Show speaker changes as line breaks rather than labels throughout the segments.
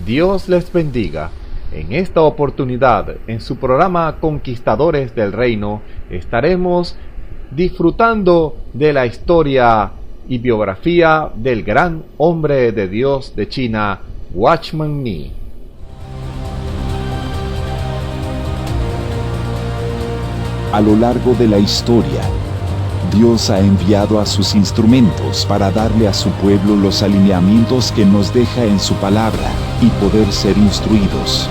Dios les bendiga. En esta oportunidad, en su programa Conquistadores del Reino, estaremos disfrutando de la historia y biografía del gran hombre de Dios de China, Watchman Nee.
A lo largo de la historia, Dios ha enviado a sus instrumentos para darle a su pueblo los alineamientos que nos deja en su palabra y poder ser instruidos.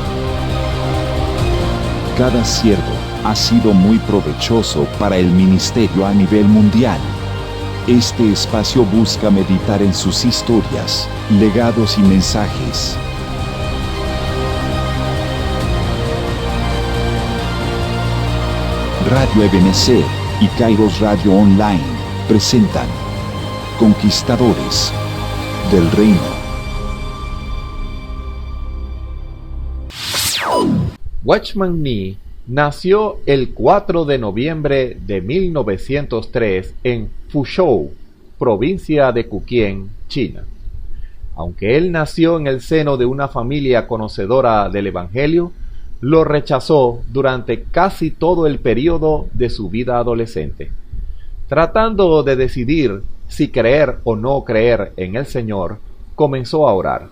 Cada siervo ha sido muy provechoso para el ministerio a nivel mundial. Este espacio busca meditar en sus historias, legados y mensajes. Radio Ebenecer y Kairos Radio Online presentan Conquistadores del Reino.
Watchman Nee nació el 4 de noviembre de 1903 en Fuzhou, provincia de Fujian, China. Aunque él nació en el seno de una familia conocedora del Evangelio, lo rechazó durante casi todo el período de su vida adolescente. Tratando de decidir si creer o no creer en el Señor, comenzó a orar.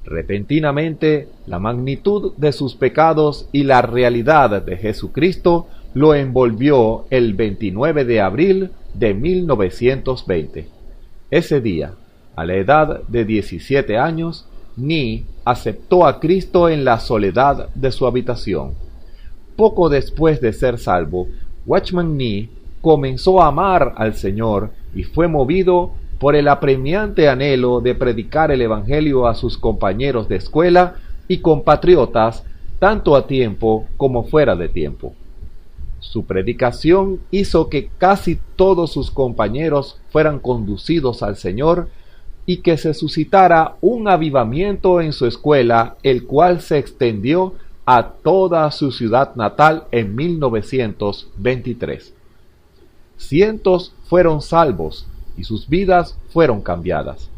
Repentinamente, la magnitud de sus pecados y la realidad de Jesucristo lo envolvió el 29 de abril de 1920. Ese día, a la edad de 17 años, Nee aceptó a Cristo en la soledad de su habitación. Poco después de ser salvo, Watchman Nee comenzó a amar al Señor y fue movido por el apremiante anhelo de predicar el Evangelio a sus compañeros de escuela y compatriotas, tanto a tiempo como fuera de tiempo. Su predicación hizo que casi todos sus compañeros fueran conducidos al Señor y que se suscitara un avivamiento en su escuela, el cual se extendió a toda su ciudad natal en 1923. Cientos fueron salvos y sus vidas fueron cambiadas.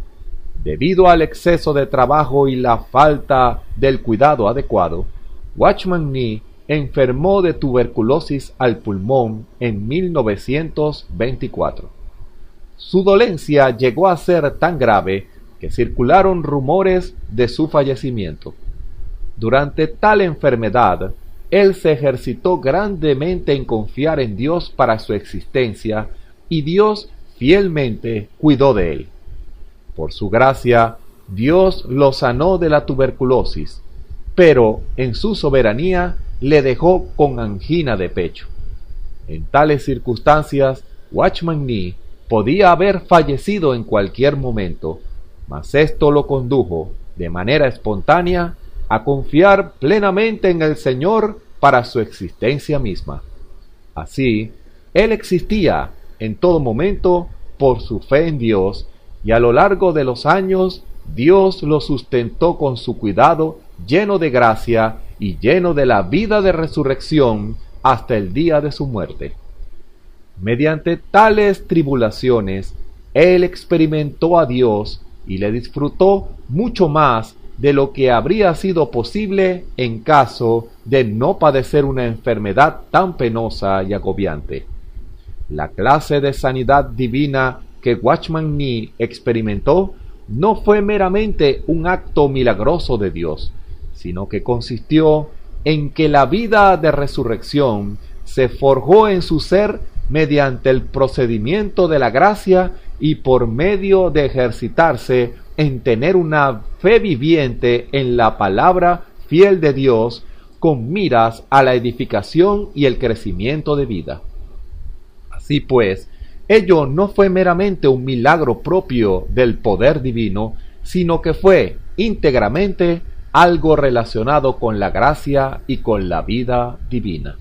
Debido al exceso de trabajo y la falta del cuidado adecuado, Watchman Nee enfermó de tuberculosis al pulmón en 1924. Su dolencia llegó a ser tan grave que circularon rumores de su fallecimiento. Durante tal enfermedad, él se ejercitó grandemente en confiar en Dios para su existencia, y Dios fielmente cuidó de él. Por su gracia, Dios lo sanó de la tuberculosis, pero en su soberanía le dejó con angina de pecho. En tales circunstancias, Watchman Nee podía haber fallecido en cualquier momento, mas esto lo condujo, de manera espontánea, a confiar plenamente en el Señor para su existencia misma. Así, él existía en todo momento por su fe en Dios, y a lo largo de los años, Dios lo sustentó con su cuidado, lleno de gracia y lleno de la vida de resurrección hasta el día de su muerte. Mediante tales tribulaciones, él experimentó a Dios y le disfrutó mucho más de lo que habría sido posible en caso de no padecer una enfermedad tan penosa y agobiante. La clase de sanidad divina que Watchman Nee experimentó no fue meramente un acto milagroso de Dios, sino que consistió en que la vida de resurrección se forjó en su ser mediante el procedimiento de la gracia y por medio de ejercitarse en tener una fe viviente en la palabra fiel de Dios, con miras a la edificación y el crecimiento de vida. Así pues, ello no fue meramente un milagro propio del poder divino, sino que fue íntegramente algo relacionado con la gracia y con la vida divina.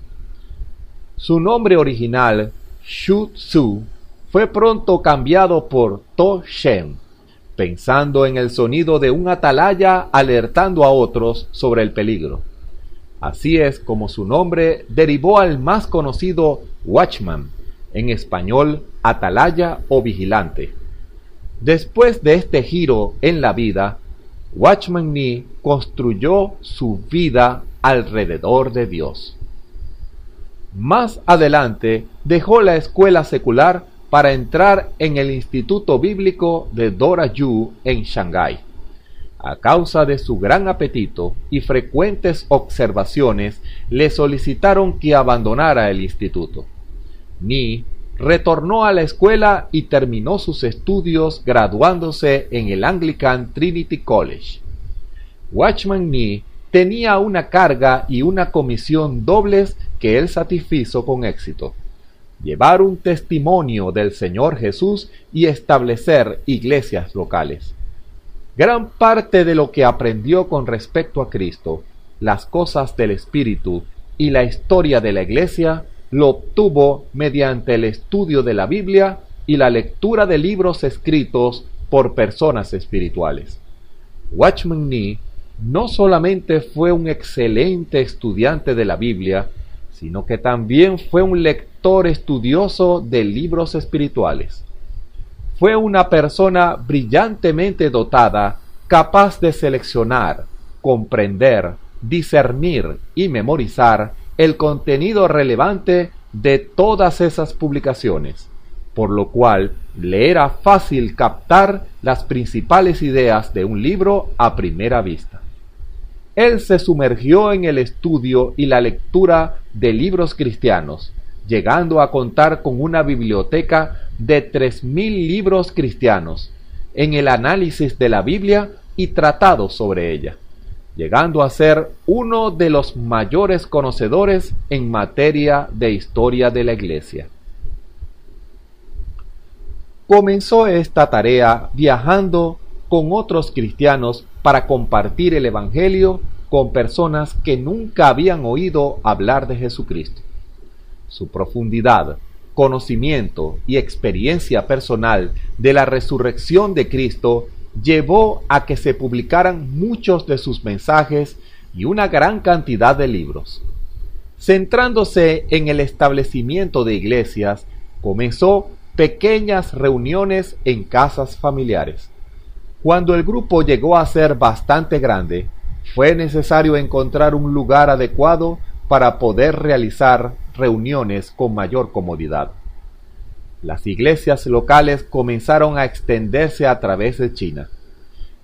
Su nombre original, Xu Tzu, fue pronto cambiado por To Shen, pensando en el sonido de un atalaya alertando a otros sobre el peligro. Así es como su nombre derivó al más conocido Watchman, en español atalaya o vigilante. Después de este giro en la vida, Watchman Nee construyó su vida alrededor de Dios. Más adelante dejó la escuela secular para entrar en el Instituto Bíblico de Dora Yu en Shanghái. A causa de su gran apetito y frecuentes observaciones, le solicitaron que abandonara el instituto. Nee retornó a la escuela y terminó sus estudios graduándose en el Anglican Trinity College. Watchman Nee tenía una carga y una comisión dobles que él satisfizo con éxito: llevar un testimonio del Señor Jesús y establecer iglesias locales. Gran parte de lo que aprendió con respecto a Cristo, las cosas del Espíritu y la historia de la iglesia lo obtuvo mediante el estudio de la Biblia y la lectura de libros escritos por personas espirituales. Watchman Nee no solamente fue un excelente estudiante de la Biblia, sino que también fue un lector estudioso de libros espirituales. Fue una persona brillantemente dotada, capaz de seleccionar, comprender, discernir y memorizar el contenido relevante de todas esas publicaciones, por lo cual le era fácil captar las principales ideas de un libro a primera vista. Él se sumergió en el estudio y la lectura de libros cristianos, llegando a contar con una biblioteca de 3,000 libros cristianos, en el análisis de la Biblia y tratados sobre ella, llegando a ser uno de los mayores conocedores en materia de historia de la Iglesia. Comenzó esta tarea viajando con otros cristianos para compartir el Evangelio con personas que nunca habían oído hablar de Jesucristo. Su profundidad, conocimiento y experiencia personal de la resurrección de Cristo llevó a que se publicaran muchos de sus mensajes y una gran cantidad de libros. Centrándose en el establecimiento de iglesias, comenzó pequeñas reuniones en casas familiares. Cuando el grupo llegó a ser bastante grande, fue necesario encontrar un lugar adecuado para poder realizar reuniones con mayor comodidad. Las iglesias locales comenzaron a extenderse a través de China.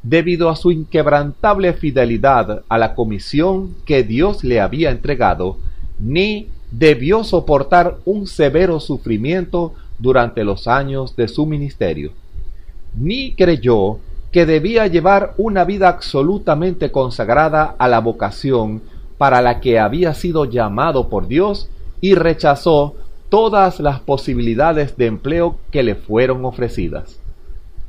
Debido a su inquebrantable fidelidad a la comisión que Dios le había entregado, Nee debió soportar un severo sufrimiento durante los años de su ministerio. Nee creyó que debía llevar una vida absolutamente consagrada a la vocación para la que había sido llamado por Dios y rechazó todas las posibilidades de empleo que le fueron ofrecidas.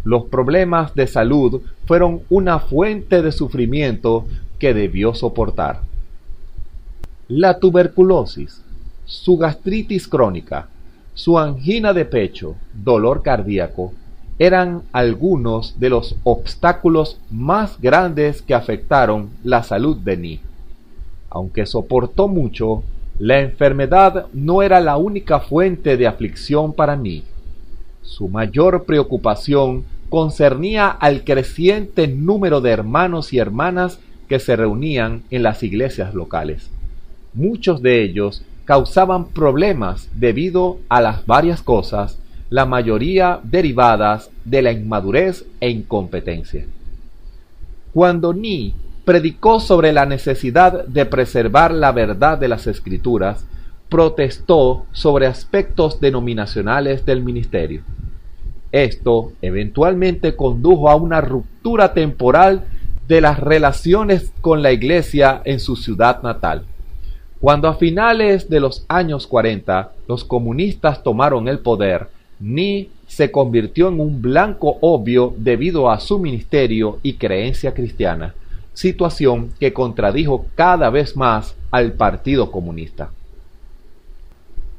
Los problemas de salud fueron una fuente de sufrimiento que debió soportar. La tuberculosis, su gastritis crónica, su angina de pecho, dolor cardíaco, eran algunos de los obstáculos más grandes que afectaron la salud de Nee. Aunque soportó mucho, la enfermedad no era la única fuente de aflicción para Nee. Su mayor preocupación concernía al creciente número de hermanos y hermanas que se reunían en las iglesias locales. Muchos de ellos causaban problemas debido a las varias cosas, la mayoría derivadas de la inmadurez e incompetencia. Cuando Nee predicó sobre la necesidad de preservar la verdad de las Escrituras, protestó sobre aspectos denominacionales del ministerio. Esto eventualmente condujo a una ruptura temporal de las relaciones con la iglesia en su ciudad natal. Cuando a finales de los años 40 los comunistas tomaron el poder, Nee se convirtió en un blanco obvio debido a su ministerio y creencia cristiana, situación que contradijo cada vez más al Partido Comunista.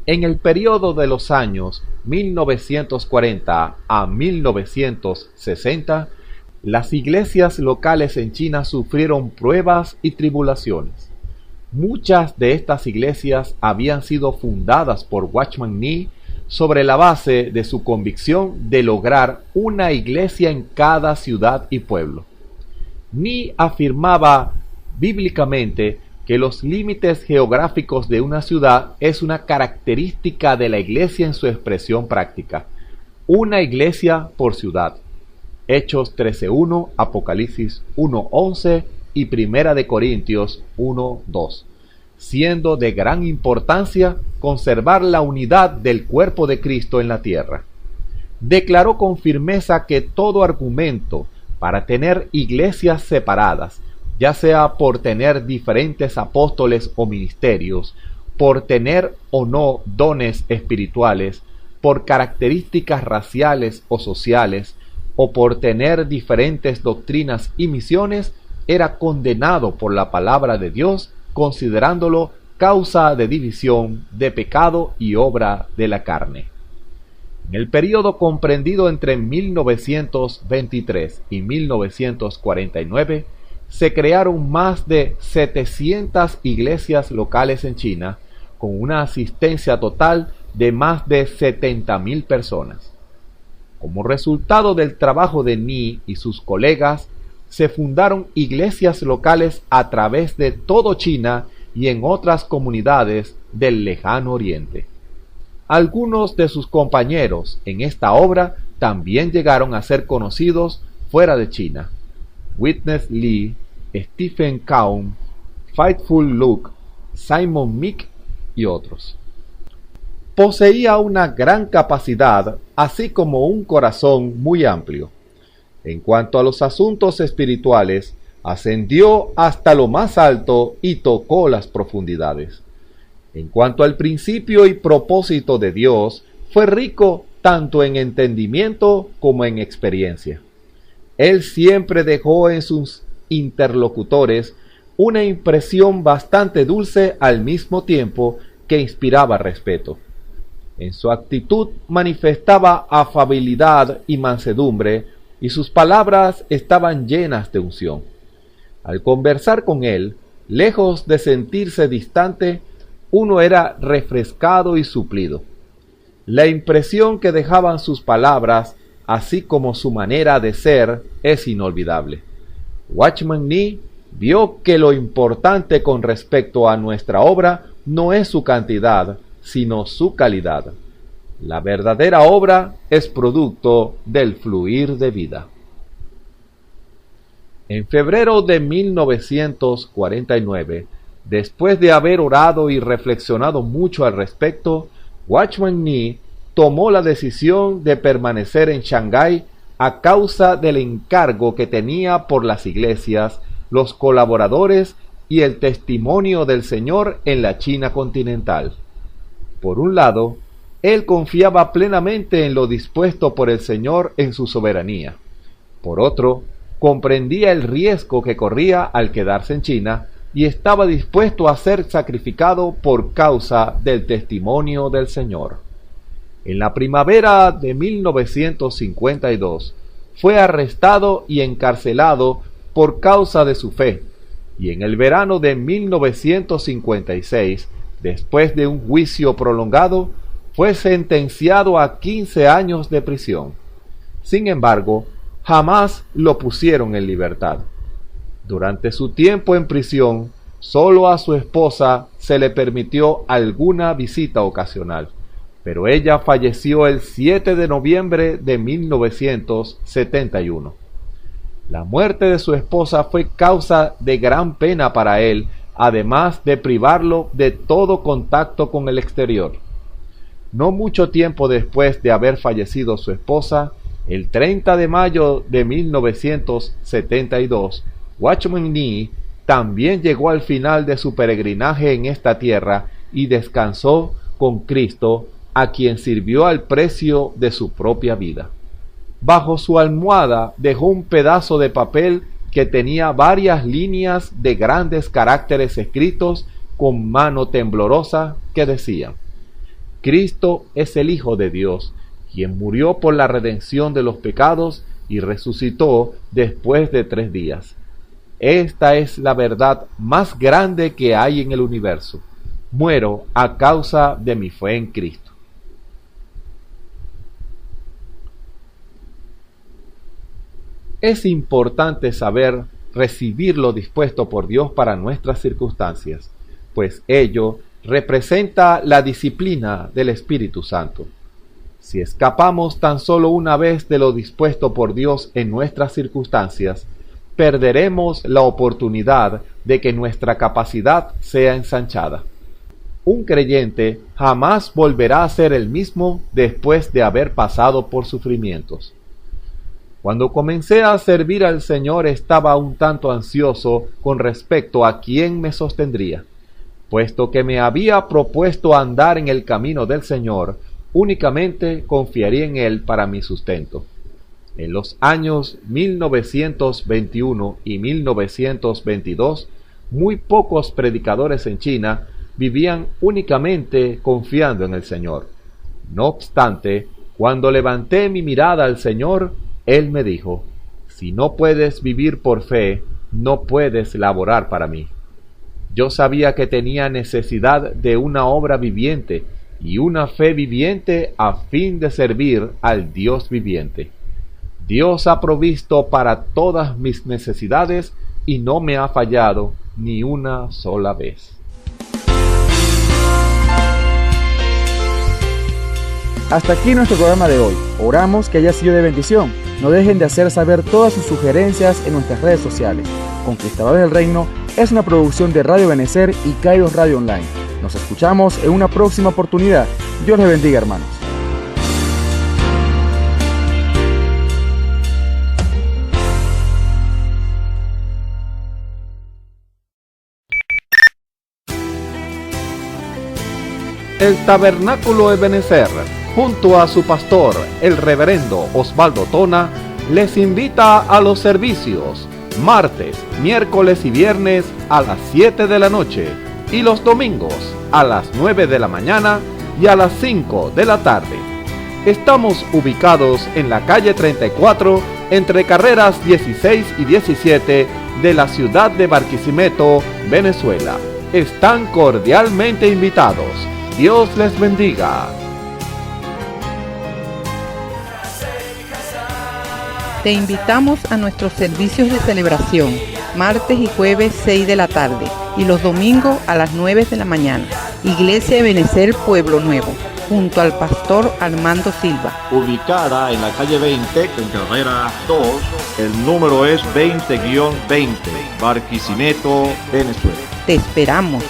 En el periodo de los años 1940 a 1960, las iglesias locales en China sufrieron pruebas y tribulaciones. Muchas de estas iglesias habían sido fundadas por Watchman Nee sobre la base de su convicción de lograr una iglesia en cada ciudad y pueblo. Ni afirmaba bíblicamente que los límites geográficos de una ciudad es una característica de la iglesia en su expresión práctica. Una iglesia por ciudad. Hechos 13:1, Apocalipsis 1:11 y Primera de Corintios 1:2. Siendo de gran importancia conservar la unidad del cuerpo de Cristo en la tierra. Declaró con firmeza que todo argumento para tener iglesias separadas, ya sea por tener diferentes apóstoles o ministerios, por tener o no dones espirituales, por características raciales o sociales, o por tener diferentes doctrinas y misiones, era condenado por la palabra de Dios, considerándolo causa de división, de pecado y obra de la carne. En el período comprendido entre 1923 y 1949, se crearon más de 700 iglesias locales en China, con una asistencia total de más de 70,000 personas. Como resultado del trabajo de Ni y sus colegas, se fundaron iglesias locales a través de todo China y en otras comunidades del lejano oriente. Algunos de sus compañeros en esta obra también llegaron a ser conocidos fuera de China. Witness Lee, Stephen Kaum, Faithful Luke, Simon Mick y otros. Poseía una gran capacidad, así como un corazón muy amplio. En cuanto a los asuntos espirituales, ascendió hasta lo más alto y tocó las profundidades. En cuanto al principio y propósito de Dios, fue rico tanto en entendimiento como en experiencia. Él siempre dejó en sus interlocutores una impresión bastante dulce al mismo tiempo que inspiraba respeto. En su actitud manifestaba afabilidad y mansedumbre, y sus palabras estaban llenas de unción. Al conversar con él, lejos de sentirse distante, uno era refrescado y suplido. La impresión que dejaban sus palabras, así como su manera de ser, es inolvidable. Watchman Nee vio que lo importante con respecto a nuestra obra no es su cantidad, sino su calidad. La verdadera obra es producto del fluir de vida. En febrero de 1949, después de haber orado y reflexionado mucho al respecto, Watchman Nee tomó la decisión de permanecer en Shanghái a causa del encargo que tenía por las iglesias, los colaboradores y el testimonio del Señor en la China continental. Por un lado, él confiaba plenamente en lo dispuesto por el Señor en su soberanía. Por otro, comprendía el riesgo que corría al quedarse en China y estaba dispuesto a ser sacrificado por causa del testimonio del Señor. En la primavera de 1952 fue arrestado y encarcelado por causa de su fe, y en el verano de 1956, después de un juicio prolongado, fue sentenciado a 15 años de prisión. Sin embargo, jamás lo pusieron en libertad. Durante su tiempo en prisión, solo a su esposa se le permitió alguna visita ocasional, pero ella falleció el 7 de noviembre de 1971. La muerte de su esposa fue causa de gran pena para él, además de privarlo de todo contacto con el exterior. No mucho tiempo después de haber fallecido su esposa, el 30 de mayo de 1972, Watchman Nee también llegó al final de su peregrinaje en esta tierra y descansó con Cristo, a quien sirvió al precio de su propia vida. Bajo su almohada dejó un pedazo de papel que tenía varias líneas de grandes caracteres escritos con mano temblorosa que decían: Cristo es el Hijo de Dios, quien murió por la redención de los pecados y resucitó después de 3 días. Esta es la verdad más grande que hay en el universo. Muero a causa de mi fe en Cristo. Es importante saber recibir lo dispuesto por Dios para nuestras circunstancias, pues ello representa la disciplina del Espíritu Santo. Si escapamos tan solo una vez de lo dispuesto por Dios en nuestras circunstancias, perderemos la oportunidad de que nuestra capacidad sea ensanchada. Un creyente jamás volverá a ser el mismo después de haber pasado por sufrimientos. Cuando comencé a servir al Señor estaba un tanto ansioso con respecto a quién me sostendría, puesto que me había propuesto andar en el camino del Señor. Únicamente confiaría en Él para mi sustento. En los años 1921 y 1922, muy pocos predicadores en China vivían únicamente confiando en el Señor. No obstante, cuando levanté mi mirada al Señor, Él me dijo: si no puedes vivir por fe, no puedes laborar para mí. Yo sabía que tenía necesidad de una obra viviente y una fe viviente a fin de servir al Dios viviente. Dios ha provisto para todas mis necesidades y no me ha fallado ni una sola vez.
Hasta aquí nuestro programa de hoy. Oramos que haya sido de bendición. No dejen de hacer saber todas sus sugerencias en nuestras redes sociales. Conquistadores del Reino es una producción de Radio Benecer y Kairos Radio Online. Nos escuchamos en una próxima oportunidad. Dios les bendiga, hermanos.
El Tabernáculo Ebenecer, junto a su pastor, el reverendo Osvaldo Tona, les invita a los servicios martes, miércoles y viernes a las 7 de la noche y los domingos a las 9 de la mañana y a las 5 de la tarde. Estamos ubicados en la calle 34, entre carreras 16 y 17 de la ciudad de Barquisimeto, Venezuela. Están cordialmente invitados. Dios les bendiga.
Te invitamos a nuestros servicios de celebración, martes y jueves 6 de la tarde y los domingos a las 9 de la mañana. Iglesia Ebenecer Pueblo Nuevo, junto al pastor Armando Silva.
Ubicada en la calle 20, en carrera 2, el número es 20-20, Barquisimeto, Venezuela.
Te esperamos.